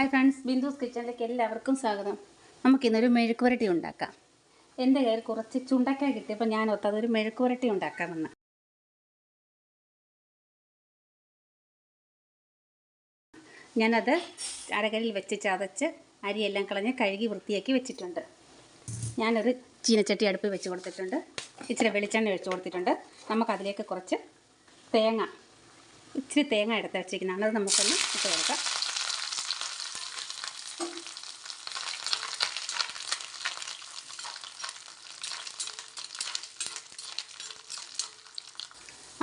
Hi friends, ബിന്ദുസ് കിച്ചണിലേക്ക് എല്ലാവർക്കും സ്വാഗതം. നമുക്കിന്നൊരു മെഴുക്കുവരട്ടി ഉണ്ടാക്കാം. എൻ്റെ കയ്യിൽ കുറച്ച് ചുണ്ടക്കായ കിട്ടിയപ്പോൾ ഞാൻ ഓർത്ത് അതൊരു മെഴുക്കുവരട്ടി ഉണ്ടാക്കാമെന്ന്. ഞാനത് അരകല്ലിൽ വെച്ച് ചതച്ച് അരിയെല്ലാം കളഞ്ഞ് കഴുകി വൃത്തിയാക്കി വെച്ചിട്ടുണ്ട്. ഞാനൊരു ചീനച്ചട്ടി അടുപ്പിൽ വെച്ച് കൊടുത്തിട്ടുണ്ട്. ഇച്ചിരി വെളിച്ചെണ്ണ ഒഴിച്ച് കൊടുത്തിട്ടുണ്ട്. നമുക്കതിലേക്ക് കുറച്ച് ഇച്ചിരി തേങ്ങ എടുത്ത് വെച്ചിരിക്കുന്നതാണ്. അത് നമുക്കൊന്ന് ഇട്ട് കൊടുക്കാം.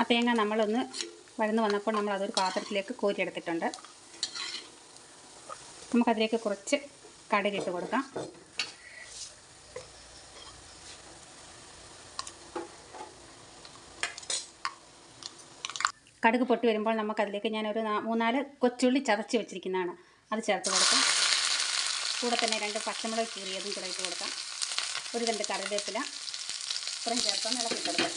ആ തേങ്ങ നമ്മളൊന്ന് വഴന്ന് വന്നപ്പോൾ നമ്മളതൊരു പാത്രത്തിലേക്ക് കോരിയെടുത്തിട്ടുണ്ട്. നമുക്കതിലേക്ക് കുറച്ച് കടുകിട്ട് കൊടുക്കാം. കടുക് പൊട്ടി വരുമ്പോൾ നമുക്കതിലേക്ക് ഞാനൊരു 3-4 കൊച്ചുള്ളി ചതച്ച് വെച്ചിരിക്കുന്നതാണ്, അത് ചേർത്ത് കൊടുക്കാം. കൂടെ തന്നെ 2 പച്ചമുളക് കീറിയതും കൂടെ ഇട്ട് കൊടുക്കാം. ഒരു 2 കറിവേപ്പില ഇത്രയും ചേർത്തൊന്ന് ഇളക്കി കൊടുക്കാം.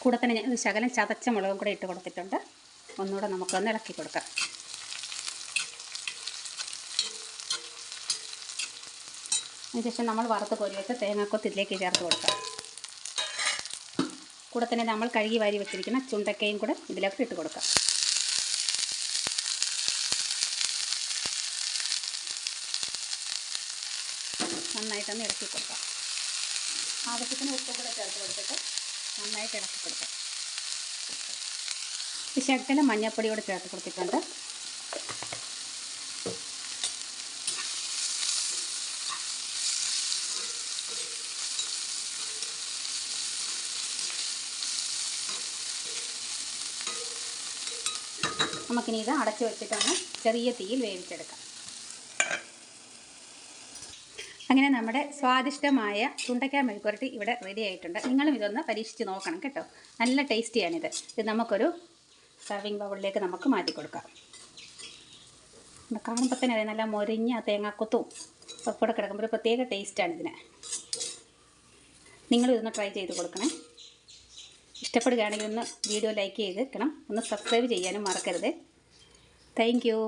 കൂടെ തന്നെ ഞാൻ ഒരു ശകലം ചതച്ച മുളകും കൂടെ ഇട്ട് കൊടുത്തിട്ടുണ്ട്. ഒന്നുകൂടെ നമുക്കൊന്ന് ഇളക്കി കൊടുക്കാം. അതിനുശേഷം നമ്മൾ വറുത്ത് കോരി വെച്ച തേങ്ങാക്കൊത്ത് ഇതിലേക്ക് ചേർത്ത് കൊടുക്കാം. കൂടെ തന്നെ നമ്മൾ കഴുകി വാരി വെച്ചിരിക്കുന്ന ചുണ്ടക്കയും കൂടെ ഇതിലേക്ക് ഇട്ട് കൊടുക്കാം. നന്നായിട്ടൊന്ന് ഇളക്കി കൊടുക്കാം. ആവശ്യത്തിന് ഉപ്പ് കൂടെ ചേർത്ത് കൊടുത്തിട്ട് നന്നായിട്ട് ഇളക്കി കൊടുക്കാം. ശകലം മഞ്ഞൾപ്പൊടിയോട് ചേർത്ത് കൊടുത്തിട്ടുണ്ട്. നമുക്കിനി ഇത് അടച്ചു വെച്ചിട്ടൊന്ന് ചെറിയ തീയിൽ വേവിച്ചെടുക്കാം. അങ്ങനെ നമ്മുടെ സ്വാദിഷ്ടമായ ചുണ്ടക്കായ മെഴുക്കുവരട്ടി ഇവിടെ റെഡി ആയിട്ടുണ്ട്. നിങ്ങളും ഇതൊന്ന് പരീക്ഷിച്ച് നോക്കണം കേട്ടോ. നല്ല ടേസ്റ്റിയാണിത്. ഇത് നമുക്കൊരു സർവിങ് ബൗളിലേക്ക് നമുക്ക് മാറ്റി കൊടുക്കാം. കാണുമ്പോൾ തന്നെ അറിയാം, നല്ല മൊരിഞ്ഞ തേങ്ങാക്കൊത്തും ഒക്കെ കൂടെ കിടക്കുമ്പോൾ ഒരു പ്രത്യേക ടേസ്റ്റാണ് ഇതിന്. നിങ്ങളിതൊന്ന് ട്രൈ ചെയ്ത് കൊടുക്കണേ. ഇഷ്ടപ്പെടുകയാണെങ്കിൽ ഒന്ന് വീഡിയോ ലൈക്ക് ചെയ്തേക്കണം. ഒന്ന് സബ്സ്ക്രൈബ് ചെയ്യാനും മറക്കരുത്. Thank you.